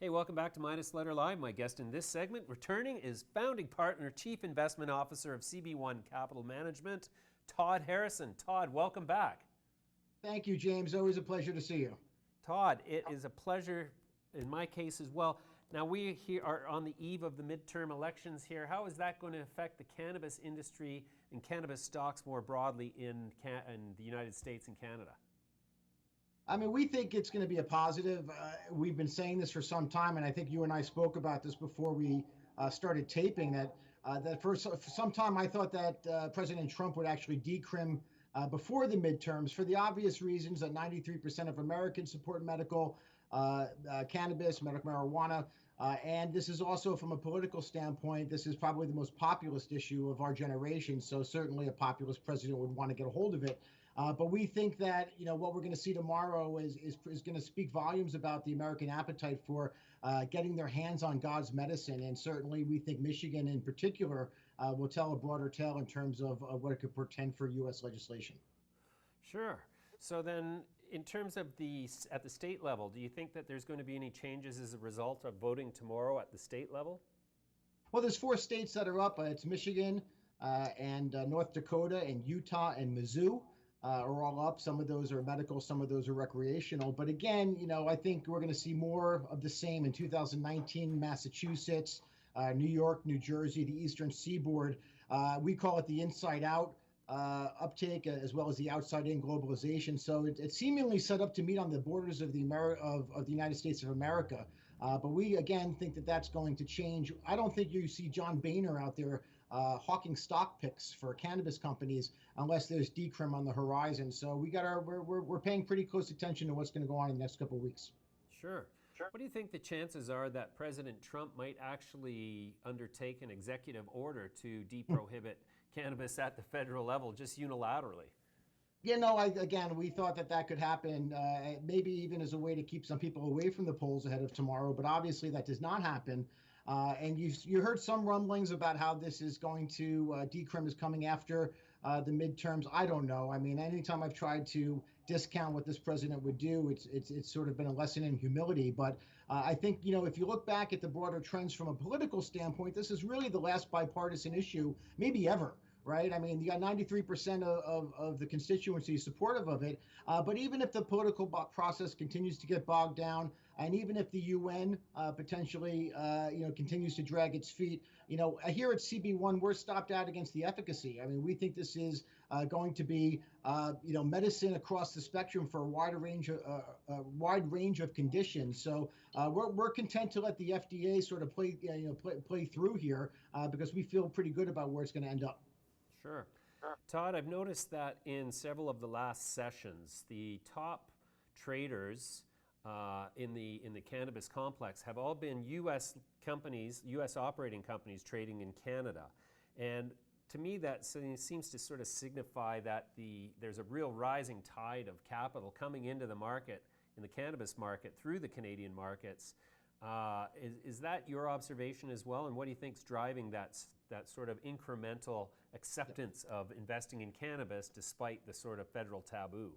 Hey, welcome back to Midas Letter Live. My guest in this segment, returning, is founding partner, chief investment officer of CB1 Capital Management, Todd Harrison. Todd, welcome back. Thank you, James. Always a pleasure to see you. Todd, it is a pleasure in my case as well. Now, we here are on the eve of the midterm elections here. How is that going to affect the cannabis industry and cannabis stocks more broadly in the United States and Canada? I mean, we think it's going to be a positive. We've been saying this for some time, and I think you and I spoke about this before we started taping, that for some time I thought that President Trump would actually decrim before the midterms for the obvious reasons that 93% of Americans support medical cannabis, medical marijuana. And this is also, from a political standpoint, this is probably the most populist issue of our generation. So certainly a populist president would want to get a hold of it. But we think that, what we're going to see tomorrow is going to speak volumes about the American appetite for getting their hands on God's medicine. And certainly we think Michigan in particular will tell a broader tale in terms of what it could portend for U.S. legislation. Sure. So then, in terms of at the state level, do you think that there's going to be any changes as a result of voting tomorrow at the state level? Well, there's 4 states that are up. It's Michigan and North Dakota and Utah and Mizzou. Are all up. Some of those are medical, some of those are recreational. But again, I think we're going to see more of the same in 2019. Massachusetts, New York, New Jersey, the Eastern Seaboard. We call it the inside out uptake, as well as the outside in globalization. So it's seemingly set up to meet on the borders of the United States of America. But we again think that that's going to change. I don't think you see John Boehner out there hawking stock picks for cannabis companies unless there's decrim on the horizon. So we're paying pretty close attention to what's going to go on in the next couple of weeks. Sure. What do you think the chances are that President Trump might actually undertake an executive order to deprohibit cannabis at the federal level, just unilaterally? We thought that could happen, maybe even as a way to keep some people away from the polls ahead of tomorrow. But obviously that does not happen. And you heard some rumblings about how this is going to decrim is coming after the midterms. I don't know. I mean, anytime I've tried to discount what this president would do, it's sort of been a lesson in humility. But I think, if you look back at the broader trends from a political standpoint, this is really the last bipartisan issue, maybe ever. Right? I mean, you got 93% of the constituency supportive of it. But even if the political process continues to get bogged down, and even if the UN potentially, continues to drag its feet, here at CB1, we're stopped out against the efficacy. I mean, we think this is going to be, medicine across the spectrum for a wide range of conditions. So we're content to let the FDA sort of play through here because we feel pretty good about where it's going to end up. Sure. Todd, I've noticed that in several of the last sessions, the top traders in the cannabis complex have all been U.S. companies, U.S. operating companies trading in Canada. And to me, that seems to sort of signify that there's a real rising tide of capital coming into the market, in the cannabis market, through the Canadian markets. Is that your observation as well? And what do you think is driving that sort of incremental acceptance of investing in cannabis despite the sort of federal taboo?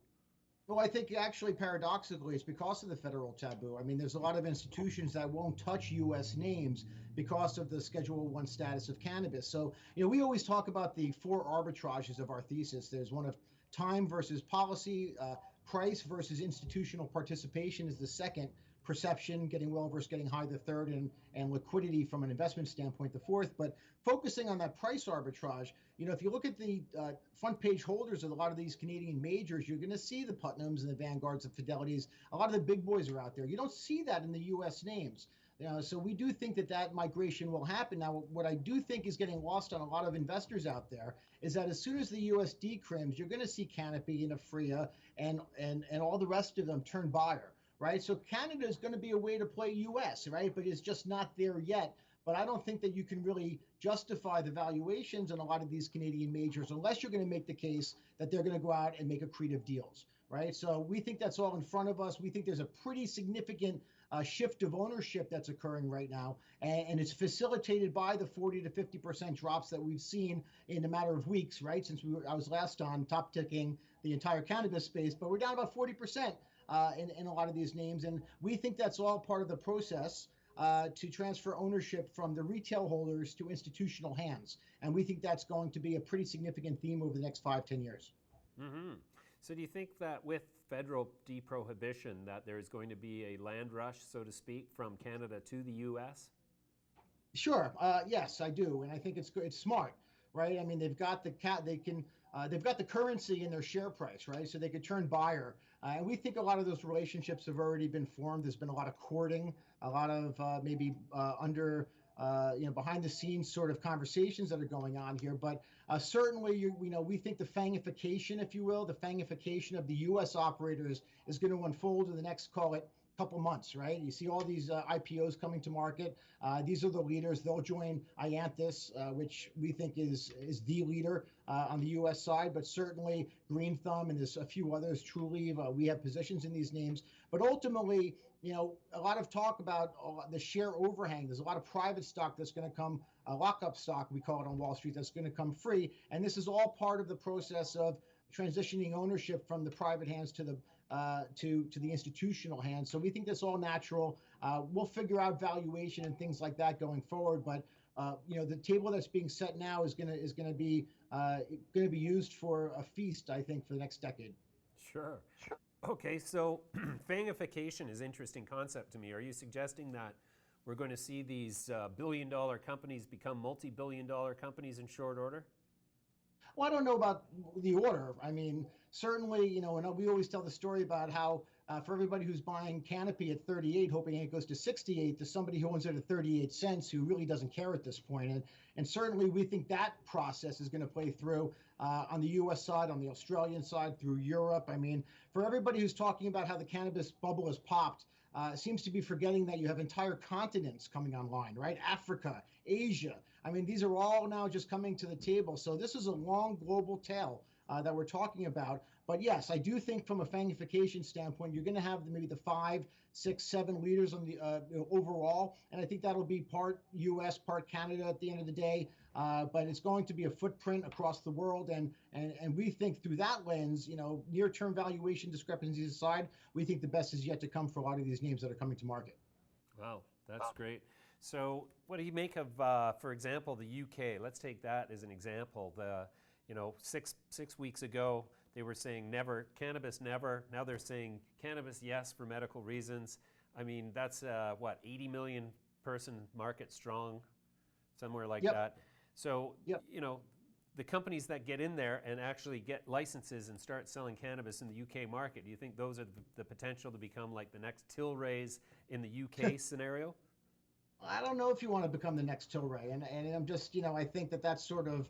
Well, I think actually paradoxically, it's because of the federal taboo. I mean, there's a lot of institutions that won't touch U.S. names because of the Schedule 1 status of cannabis. So, we always talk about the 4 arbitrages of our thesis. There's one of time versus policy, price versus institutional participation is the second, perception, getting well versus getting high, the third, and liquidity from an investment standpoint, the fourth. But focusing on that price arbitrage, if you look at the front page holders of a lot of these Canadian majors, you're going to see the Putnams and the Vanguards and Fidelities. A lot of the big boys are out there. You don't see that in the U.S. names. So we do think that migration will happen. Now, what I do think is getting lost on a lot of investors out there is that as soon as the U.S. decrims, you're going to see Canopy and Afria and all the rest of them turn buyer. Right. So Canada is going to be a way to play U.S. Right. But it's just not there yet. But I don't think that you can really justify the valuations in a lot of these Canadian majors unless you're going to make the case that they're going to go out and make accretive deals. Right. So we think that's all in front of us. We think there's a pretty significant shift of ownership that's occurring right now. And it's facilitated by the 40 to 50% drops that we've seen in a matter of weeks. Right. Since I was last on top ticking the entire cannabis space. But we're down about 40%. In a lot of these names. And we think that's all part of the process to transfer ownership from the retail holders to institutional hands. And we think that's going to be a pretty significant theme over the next 5-10 years. Mm-hmm. So do you think that with federal deprohibition that there's going to be a land rush, so to speak, from Canada to the U.S.? Sure. Yes, I do, and I think it's smart, right? I mean, they've got they've got the currency in their share price, right? So they could turn buyer, and we think a lot of those relationships have already been formed. There's been a lot of courting, a lot of maybe behind the scenes sort of conversations that are going on here. But certainly, we think the fangification, if you will, the fangification of the U.S. operators is going to unfold in the next, call it, couple months, right? You see all these IPOs coming to market. These are the leaders. They'll join Ianthus, which we think is the leader on the U.S. side, but certainly Green Thumb and there's a few others. Trulieve, we have positions in these names. But ultimately, a lot of talk about the share overhang. There's a lot of private stock that's going to come, lockup stock, we call it on Wall Street, that's going to come free. And this is all part of the process of transitioning ownership from the private hands to the institutional hands. So we think that's all natural. We'll figure out valuation and things like that going forward. But the table that's being set now is going to be used for a feast, I think, for the next decade. Sure. Okay, so fangification is an interesting concept to me. Are you suggesting that we're going to see these billion-dollar companies become multi-billion-dollar companies in short order? Well, I don't know about the order. I mean, certainly, and we always tell the story about how for everybody who's buying Canopy at 38, hoping it goes to 68, to somebody who owns it at 38 cents, who really doesn't care at this point. And certainly, we think that process is going to play through on the U.S. side, on the Australian side, through Europe. I mean, for everybody who's talking about how the cannabis bubble has popped, seems to be forgetting that you have entire continents coming online, right? Africa, Asia. I mean, these are all now just coming to the table. So this is a long global tale that we're talking about. But yes, I do think from a fangification standpoint, you're going to have maybe the 5, 6, 7 leaders on the overall. And I think that'll be part U.S., part Canada at the end of the day. But it's going to be a footprint across the world. And we think through that lens, near-term valuation discrepancies aside, we think the best is yet to come for a lot of these names that are coming to market. Wow, that's great. So what do you make of, for example, the UK? Let's take that as an example. Six weeks ago, they were saying never, cannabis never. Now they're saying cannabis yes for medical reasons. I mean, that's 80 million person market strong, somewhere like that. So, the companies that get in there and actually get licenses and start selling cannabis in the UK market, do you think those are the potential to become like the next Tilrays in the UK scenario? I don't know if you want to become the next Tilray. And I'm just, I think that's sort of,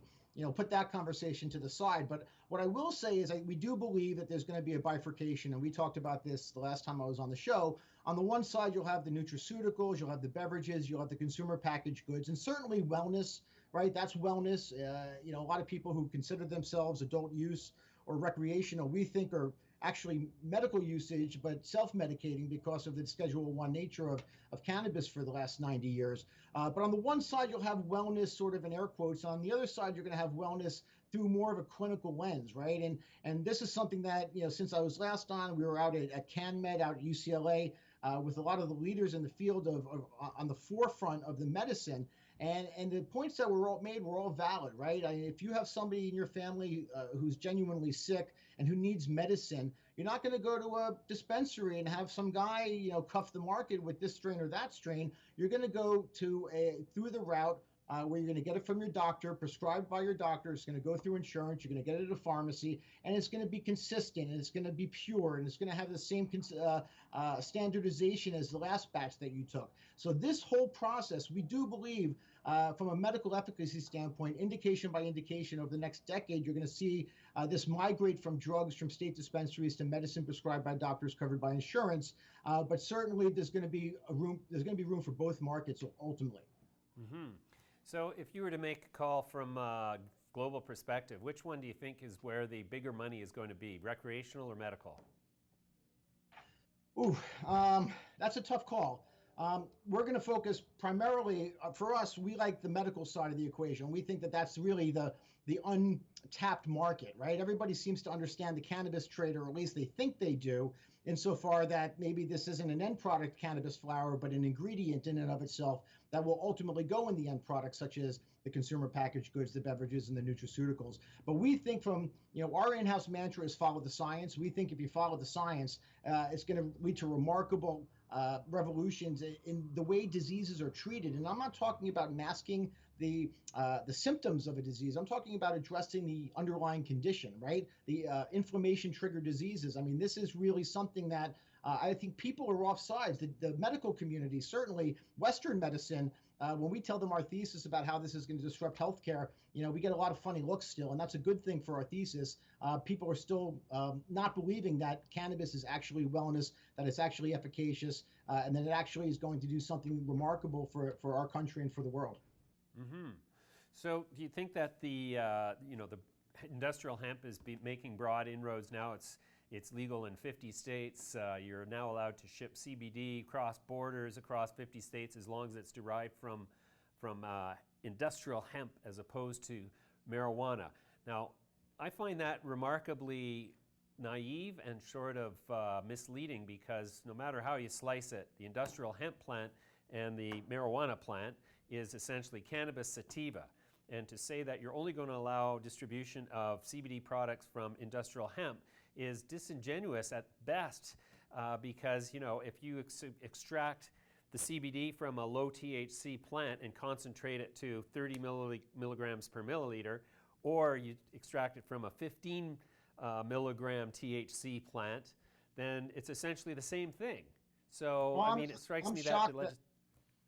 put that conversation to the side. But what I will say is we do believe that there's going to be a bifurcation. And we talked about this the last time I was on the show. On the one side, you'll have the nutraceuticals, you'll have the beverages, you'll have the consumer packaged goods, and certainly wellness, right? That's wellness. A lot of people who consider themselves adult use or recreational, we think are actually medical usage, but self-medicating because of the Schedule 1 nature of cannabis for the last 90 years. But on the one side, you'll have wellness sort of in air quotes. On the other side, you're going to have wellness through more of a clinical lens, right? And this is something that, since I was last on, we were out at CanMed, out at UCLA, with a lot of the leaders in the field on the forefront of the medicine. And the points that were all made were all valid, right? I mean, if you have somebody in your family who's genuinely sick and who needs medicine, you're not going to go to a dispensary and have some guy, cuff the market with this strain or that strain. You're going to go through the route where you're going to get it from your doctor, prescribed by your doctor. It's going to go through insurance. You're going to get it at a pharmacy, and it's going to be consistent, and it's going to be pure, and it's going to have the same standardization as the last batch that you took. So this whole process, we do believe, from a medical efficacy standpoint, indication by indication, over the next decade, you're going to see this migrate from drugs from state dispensaries to medicine prescribed by doctors covered by insurance. But certainly, there's going to be room for both markets ultimately. Mm-hmm. So if you were to make a call from a global perspective, which one do you think is where the bigger money is going to be, recreational or medical? Ooh, that's a tough call. We're going to focus primarily, for us, we like the medical side of the equation. We think that that's really the the untapped market, right? Everybody seems to understand the cannabis trade, or at least they think they do, insofar that maybe this isn't an end product cannabis flower, but an ingredient in and of itself that will ultimately go in the end product, such as the consumer packaged goods, the beverages, and the nutraceuticals. But we think from, our in-house mantra is follow the science. We think if you follow the science, it's going to lead to remarkable revolutions in the way diseases are treated. And I'm not talking about masking the symptoms of a disease. I'm talking about addressing the underlying condition, right? The inflammation-triggered diseases. I mean, this is really something that I think people are off sides. The medical community, certainly Western medicine, when we tell them our thesis about how this is going to disrupt healthcare, we get a lot of funny looks still, and that's a good thing for our thesis. People are still not believing that cannabis is actually wellness, that it's actually efficacious, and that it actually is going to do something remarkable for our country and for the world. Mm-hmm. So do you think that the industrial hemp is making broad inroads now? It's legal in 50 states. You're now allowed to ship CBD cross borders across 50 states as long as it's derived from industrial hemp as opposed to marijuana. Now, I find that remarkably naive and sort of misleading, because no matter how you slice it, the industrial hemp plant and the marijuana plant is essentially cannabis sativa. And to say that you're only going to allow distribution of CBD products from industrial hemp is disingenuous at best, because if you extract the CBD from a low THC plant and concentrate it to 30 milligrams per milliliter, or you extract it from a 15 milligram THC plant, then it's essentially the same thing. So, Well, it strikes me that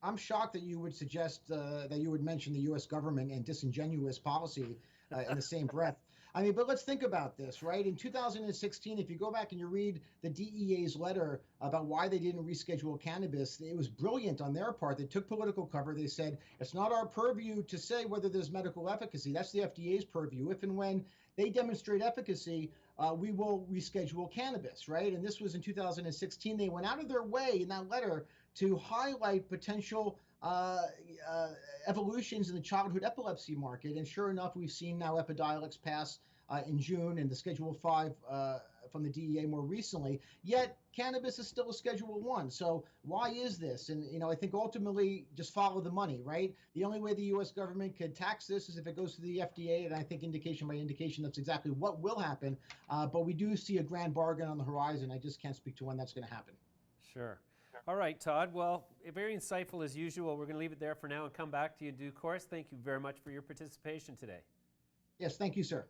I'm shocked that you would suggest that you would mention the U.S. government and disingenuous policy in the same breath. But let's think about this, right? In 2016, if you go back and you read the DEA's letter about why they didn't reschedule cannabis, it was brilliant on their part. They took political cover. They said, it's not our purview to say whether there's medical efficacy. That's the FDA's purview. If and when they demonstrate efficacy, we will reschedule cannabis, right? And this was in 2016. They went out of their way in that letter to highlight potential evolutions in the childhood epilepsy market. And sure enough, we've seen now Epidiolex pass in June, and the Schedule 5 from the DEA more recently. Yet cannabis is still a Schedule 1. So why is this? And I think ultimately just follow the money, right? The only way the U.S. government could tax this is if it goes to the FDA, and I think indication by indication that's exactly what will happen. But we do see a grand bargain on the horizon. I just can't speak to when that's going to happen. Sure. All right, Todd. Well, very insightful as usual. We're going to leave it there for now and come back to you in due course. Thank you very much for your participation today. Yes, thank you, sir.